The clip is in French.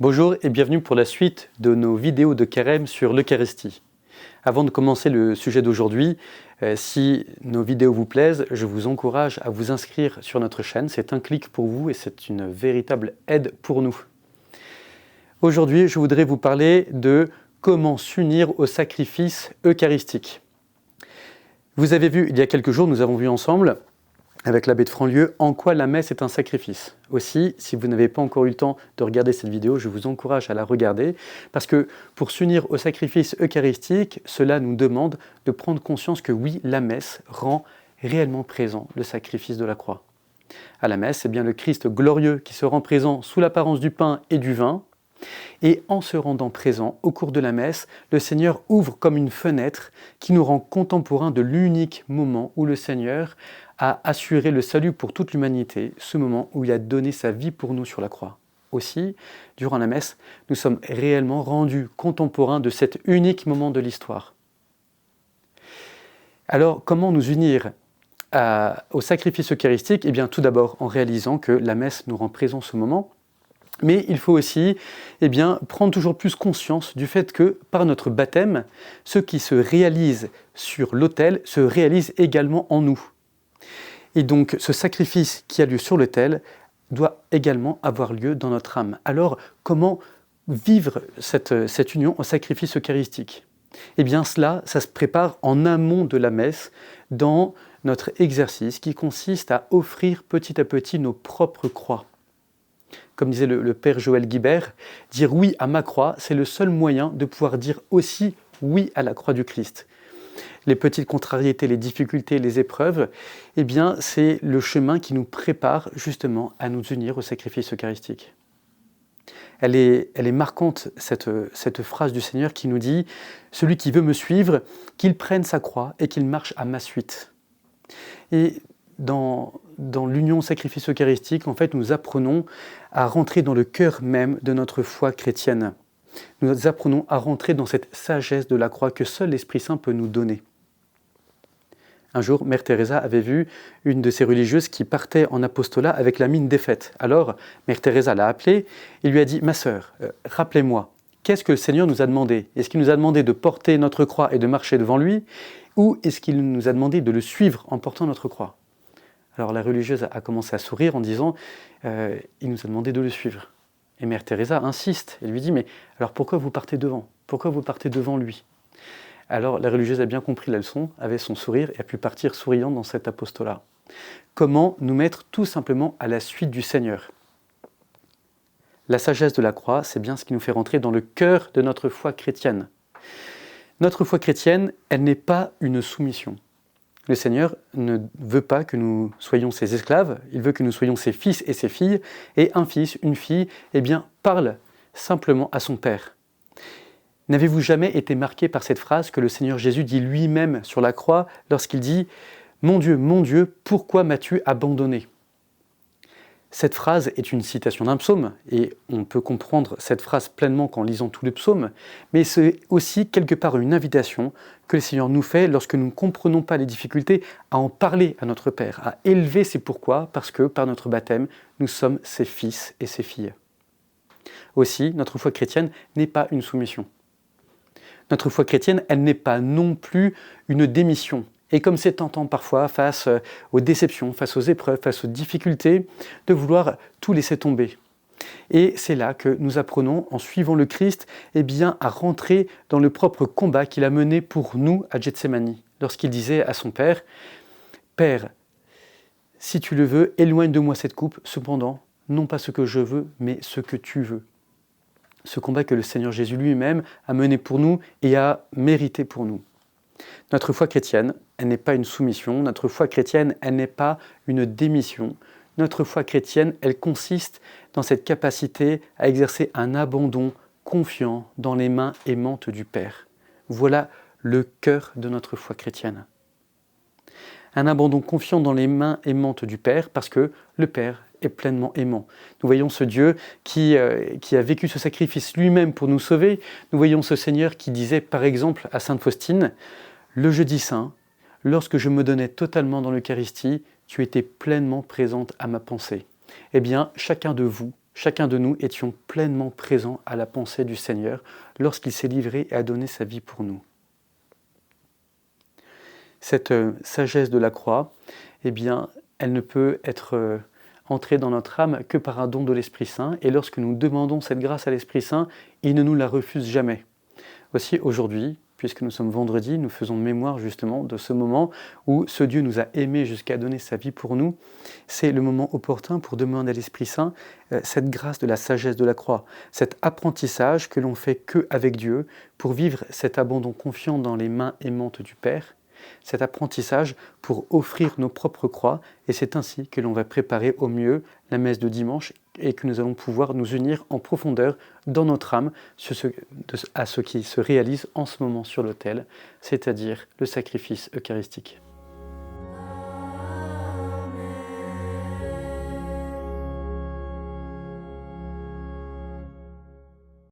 Bonjour et bienvenue pour la suite de nos vidéos de carême sur l'Eucharistie. Avant de commencer le sujet d'aujourd'hui, si nos vidéos vous plaisent, je vous encourage à vous inscrire sur notre chaîne. C'est un clic pour vous et c'est une véritable aide pour nous. Aujourd'hui, je voudrais vous parler de comment s'unir au sacrifice eucharistique. Vous avez vu, il y a quelques jours, nous avons vu ensemble avec l'abbé de Franlieu, en quoi la messe est un sacrifice. Aussi, si vous n'avez pas encore eu le temps de regarder cette vidéo, je vous encourage à la regarder, parce que pour s'unir au sacrifice eucharistique, cela nous demande de prendre conscience que oui, la messe rend réellement présent le sacrifice de la croix. À la messe, c'est bien le Christ glorieux qui se rend présent sous l'apparence du pain et du vin, et en se rendant présent au cours de la messe, le Seigneur ouvre comme une fenêtre qui nous rend contemporains de l'unique moment où le Seigneur a assuré le salut pour toute l'humanité, ce moment où il a donné sa vie pour nous sur la croix. Aussi, durant la messe, nous sommes réellement rendus contemporains de cet unique moment de l'histoire. Alors, comment nous unir au sacrifice eucharistique ? Eh bien, tout d'abord en réalisant que la messe nous rend présent ce moment, mais il faut aussi prendre toujours plus conscience du fait que par notre baptême, ce qui se réalise sur l'autel se réalise également en nous. Et donc ce sacrifice qui a lieu sur l'autel doit également avoir lieu dans notre âme. Alors comment vivre cette union au sacrifice eucharistique ? Eh bien ça se prépare en amont de la messe dans notre exercice qui consiste à offrir petit à petit nos propres croix. Comme disait le père Joël Guibert, dire oui à ma croix, c'est le seul moyen de pouvoir dire aussi oui à la croix du Christ. Les petites contrariétés, les difficultés, les épreuves, c'est le chemin qui nous prépare justement à nous unir au sacrifice eucharistique. Elle est marquante, cette phrase du Seigneur qui nous dit « Celui qui veut me suivre, qu'il prenne sa croix et qu'il marche à ma suite ». Et dans l'union au sacrifice eucharistique, en fait, nous apprenons à rentrer dans le cœur même de notre foi chrétienne. Nous apprenons à rentrer dans cette sagesse de la croix que seul l'Esprit Saint peut nous donner. Un jour, Mère Teresa avait vu une de ses religieuses qui partait en apostolat avec la mine défaite. Alors, Mère Teresa l'a appelée et lui a dit « Ma sœur, rappelez-moi, qu'est-ce que le Seigneur nous a demandé ? Est-ce qu'il nous a demandé de porter notre croix et de marcher devant lui ? Ou est-ce qu'il nous a demandé de le suivre en portant notre croix ?» Alors la religieuse a commencé à sourire en disant « Il nous a demandé de le suivre ». Et Mère Teresa insiste et lui dit « Mais alors pourquoi vous partez devant ? Pourquoi vous partez devant lui ?» Alors la religieuse a bien compris la leçon, avait son sourire et a pu partir souriant dans cet apostolat. Comment nous mettre tout simplement à la suite du Seigneur ? La sagesse de la croix, c'est bien ce qui nous fait rentrer dans le cœur de notre foi chrétienne. Notre foi chrétienne, elle n'est pas une soumission. Le Seigneur ne veut pas que nous soyons ses esclaves, il veut que nous soyons ses fils et ses filles, et un fils, une fille, parle simplement à son Père. N'avez-vous jamais été marqué par cette phrase que le Seigneur Jésus dit lui-même sur la croix lorsqu'il dit « Mon Dieu, pourquoi m'as-tu abandonné ?» Cette phrase est une citation d'un psaume, et on peut comprendre cette phrase pleinement qu'en lisant tout le psaume, mais c'est aussi quelque part une invitation que le Seigneur nous fait lorsque nous ne comprenons pas les difficultés à en parler à notre Père, à élever ses pourquoi, parce que par notre baptême, nous sommes ses fils et ses filles. Aussi, notre foi chrétienne n'est pas une soumission. Notre foi chrétienne, elle n'est pas non plus une démission. Et comme c'est tentant parfois, face aux déceptions, face aux épreuves, face aux difficultés, de vouloir tout laisser tomber. Et c'est là que nous apprenons, en suivant le Christ, à rentrer dans le propre combat qu'il a mené pour nous à Gethsémani, lorsqu'il disait à son Père « Père, si tu le veux, éloigne de moi cette coupe, cependant, non pas ce que je veux, mais ce que tu veux. » Ce combat que le Seigneur Jésus lui-même a mené pour nous et a mérité pour nous. Notre foi chrétienne, elle n'est pas une soumission, notre foi chrétienne, elle n'est pas une démission. Notre foi chrétienne, elle consiste dans cette capacité à exercer un abandon confiant dans les mains aimantes du Père. Voilà le cœur de notre foi chrétienne. Un abandon confiant dans les mains aimantes du Père parce que le Père est pleinement aimant. Nous voyons ce Dieu qui a vécu ce sacrifice lui-même pour nous sauver. Nous voyons ce Seigneur qui disait par exemple à Sainte Faustine « Le jeudi saint, lorsque je me donnais totalement dans l'Eucharistie, tu étais pleinement présente à ma pensée. » Eh bien, chacun de vous, chacun de nous étions pleinement présents à la pensée du Seigneur lorsqu'il s'est livré et a donné sa vie pour nous. Cette sagesse de la croix, eh bien, elle ne peut être entrée dans notre âme que par un don de l'Esprit Saint, et lorsque nous demandons cette grâce à l'Esprit Saint, il ne nous la refuse jamais. Aussi aujourd'hui, puisque nous sommes vendredi, nous faisons mémoire justement de ce moment où ce Dieu nous a aimés jusqu'à donner sa vie pour nous. C'est le moment opportun pour demander à l'Esprit Saint cette grâce de la sagesse de la croix, cet apprentissage que l'on fait qu'avec Dieu pour vivre cet abandon confiant dans les mains aimantes du Père, cet apprentissage pour offrir nos propres croix, et c'est ainsi que l'on va préparer au mieux la messe de dimanche et que nous allons pouvoir nous unir en profondeur dans notre âme à ce qui se réalise en ce moment sur l'autel, c'est-à-dire le sacrifice eucharistique.